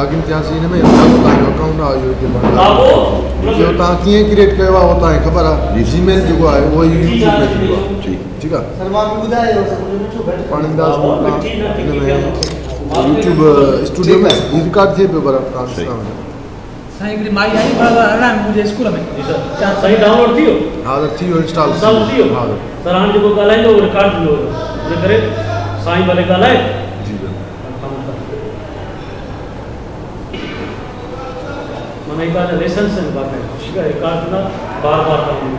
login थियासीं हिन में तव्हांजो अकाउंट आहे इहो हिते बंदि इहो तव्हां कीअं क्रिएट कयो आहे उहो तव्हांखे ख़बर आहे जीमेल जेको आहे उहो ई यूट्यूब में थींदो आहे ठीकु आहे पाणींदास मोकिलियां हिन में यूट्यूब स्टूडियो में रिकॉर्ड थिए पियो पर तव्हां साईं हिकिड़ी माई आई हलाइण मुंहिंजे स्कूल में साईं डाउनलोड थी वियो हा त थी वियो इंस्टॉल थी वियो हा सर हाणे जेको ॻाल्हाईंदो उहो रिकॉर्ड थींदो इन करे साईं भले ॻाल्हाए जी माना हिकु आहे लेसन्स आहिनि बाक़ाइदा ठीकु आहे रिकॉर्ड थींदा बार बार करिणो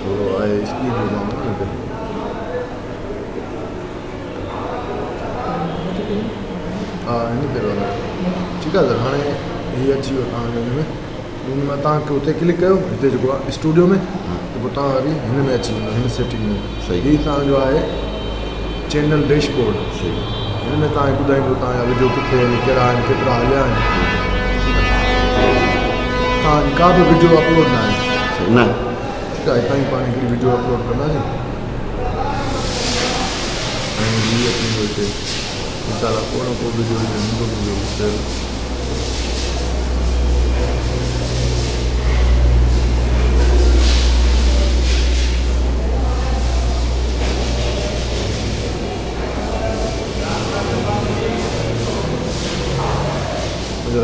थोरो आहे स्पीड जो मामलो हा हिन करे ठीकु आहे सर हाणे हीअ अची वियो तव्हांजे हिन में तव्हांखे हुते क्लिक कयो हिते जेको आहे स्टूडियो में त पोइ तव्हां वरी हिन में अची वेंदो हिन सेटिंग में सही हीअ तव्हांजो आहे चैनल डैशबोर्ड सही हिन में तव्हांखे ॿुधाईंदो तव्हांजा वीडियो किथे आहिनि कहिड़ा आहिनि केतिरा हलिया आहिनि तव्हांजी का बि वीडियो अपलोड न आहे न ठीकु आहे हितां ई पाण हिकिड़ी वीडियो अपलोड कंदासीं ऐं हीअ थींदो हिते मिसाल को न को वीडियो हूंदो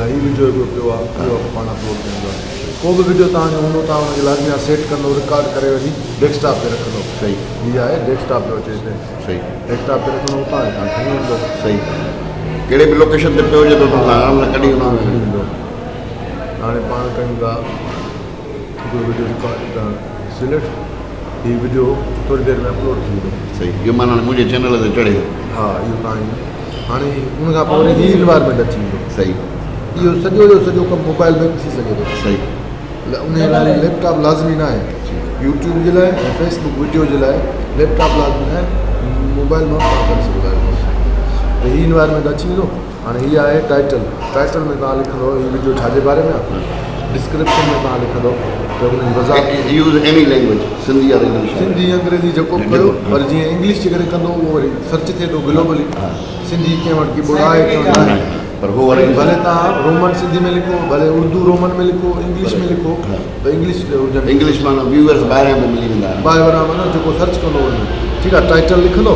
ही वीडियो पियो आहे इहो पाण अपलोड कंदो आहे को बि वीडियो तव्हांजो हूंदो तव्हां हुनखे लाज़मी आहे सेट कंदो रिकॉर्ड करे वरी डेस्कटॉप ते रखंदो सही हीअ आहे डेस्कटॉप पियो अचे हिते सही डेस्कटॉप ते रखंदो तव्हां खणी वेंदो सही कहिड़े बि लोकेशन ते पियो हुजे त तव्हां आराम सां कढी खणी वञो वेंदो हाणे पाण कयूं था हिकिड़ो वीडियो रिकॉर्ड सिलेक्ट हीअ वीडियो थोरी देरि में अपलोड थी वेंदो सही इहो माना मुंहिंजे चैनल ते चढ़े हा इहो तव्हां हाणे हुन खां पोइ वरी हीअ इन्वायरमेंट अची वेंदो सही इहो सॼो जो सॼो कमु मोबाइल में बि थी सघे थो सही उन लाइ लैपटॉप लाज़मी न आहे यूट्यूब जे लाइ ऐं फेसबुक वीडियो जे लाइ लैपटॉप लाज़मी न आहे मोबाइल मां पाण करे सघंदा आहियो त हीअ इन्वायरमेंट अची वेंदो हाणे हीअ आहे टाइटल में तव्हां लिखंदो हीअ वीडियो छाजे बारे में आहे डिस्क्रिप्शन में तव्हां लिखंदो त हुनजी वज़ाहत यूज़ एनी लैंग्वेज सिंधी या इंग्लिश सिंधी अंग्रेज़ी जेको बि कयो पर जीअं इंग्लिश जे करे कंदो उहो वरी सर्च थिए थो ग्लोबली सिंधी कंहिं वटि कीबोर्ड आहे कंहिं वटि न आहे पर हो वरी भले तव्हां रोमन सिंधी में लिखो भले उर्दू रोमन में लिखो इंग्लिश में लिखो त इंग्लिश हुजनि इंग्लिश माना व्यूअर्स ॿाहिरां बि मिली वेंदा आहिनि ॿाहिरि वारा माना जेको सर्च कंदो हुन ठीकु आहे टाइटल लिखंदो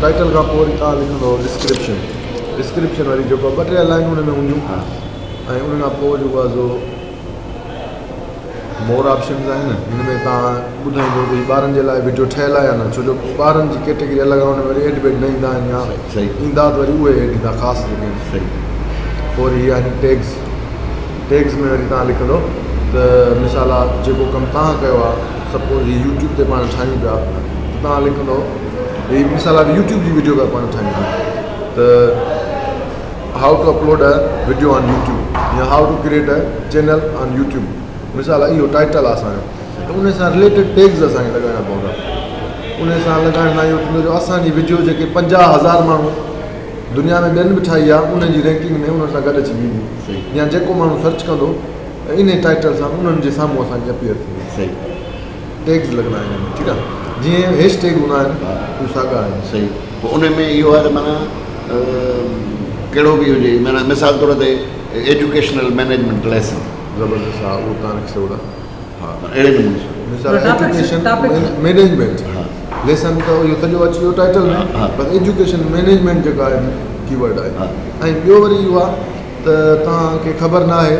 टाइटल खां पोइ वरी तव्हां लिखंदो डिस्क्रिप्शन वरी जेको ॿ टे लाइनूं हुन में हूंदियूं ऐं उन खां पोइ जेको आहे सो मोर ऑप्शन्स आहिनि हिन में तव्हां ॿुधाईंदो भई ॿारनि जे लाइ वीडियो ठहियलु आहे या न छो जो ॿारनि जी कैटेगरी अलॻि आहे हुन में वरी एड वेड न ईंदा आहिनि या सही ईंदा त वरी उहे एड ईंदा ख़ासि जेके आहिनि सही पोइ वरी इहे आहिनि टैग्स में वरी तव्हां लिखंदो त मिसाल आहे जेको कमु तव्हां कयो आहे सपोज़ हीअ यूट्यूब ते पाण ठाहियूं पिया त तव्हां लिखंदो हीअ मिसाल आहे यूट्यूब जी वीडियो पिया पाण ठाहियूं पिया त how to upload a video on YouTube या how to create a channel on YouTube मिसाल आहे इहो टाइटल आहे असांजो त उन सां रिलेटेड टैग्स असांखे लॻाइणा पवंदा उन सां लॻाइण सां इहो थींदो जो असांजी वीडियो जेके 50,000 माण्हू दुनिया में ॿियनि बि ठाही आहे उनजी रैंकिंग में उन सां गॾु अची वेंदी या जेको माण्हू सर्च कंदो इन टाइटल सां उन्हनि जे साम्हूं असांजी अपीयर थींदी सही टैग्स लॻंदा आहिनि ठीकु आहे जीअं हैशटैग हूंदा आहिनि उहे साॻा आहिनि सही पोइ उन में इहो आहे त माना कहिड़ो बि हुजे माना मिसाल तौर ते एजुकेशनल मैनेजमेंट लेसन ज़बरदस्त आहे उहो तव्हां लिखी सघो था हा अहिड़े नमूने मिसाल एजुकेशन मैनेजमेंट लेसन त इहो सॼो अची वियो टाइटल में पर एजुकेशन मैनेजमेंट जेका आहे कीवर्ड आहे ऐं ॿियो वरी इहो आहे त तव्हांखे ख़बर न आहे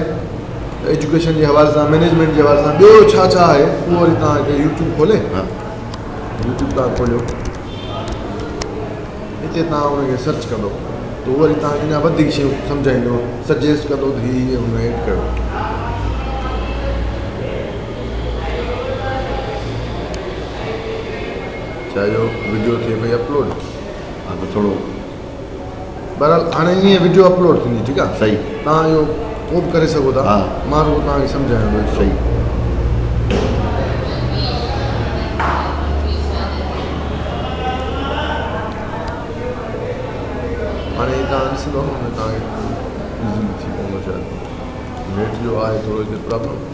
एजुकेशन जे हवाले सां मैनेजमेंट जे हवाले सां ॿियो छा छा आहे उहो वरी तव्हांखे यूट्यूब खोले यूट्यूब तव्हां खोलियो हिते तव्हां हुनखे सर्च कंदो त उहो वरी तव्हांखे अञा वधीक शयूं सम्झाईंदो सजेस्ट कंदो त हीअ हुन एड कयो चाहे जो वीडियो थिए भई अपलोड हा त थोरो बहरहाल हाणे ईअं वीडियो अपलोड थींदी ठीकु आहे सही तव्हां इहो को बि करे सघो था मां रुॻो तव्हांखे सम्झायां थो सही हाणे तव्हां ॾिसंदो तव्हांखे ईज़ी थी पवंदो शायदि नेट जो आहे थोरो हिते प्रॉब्लम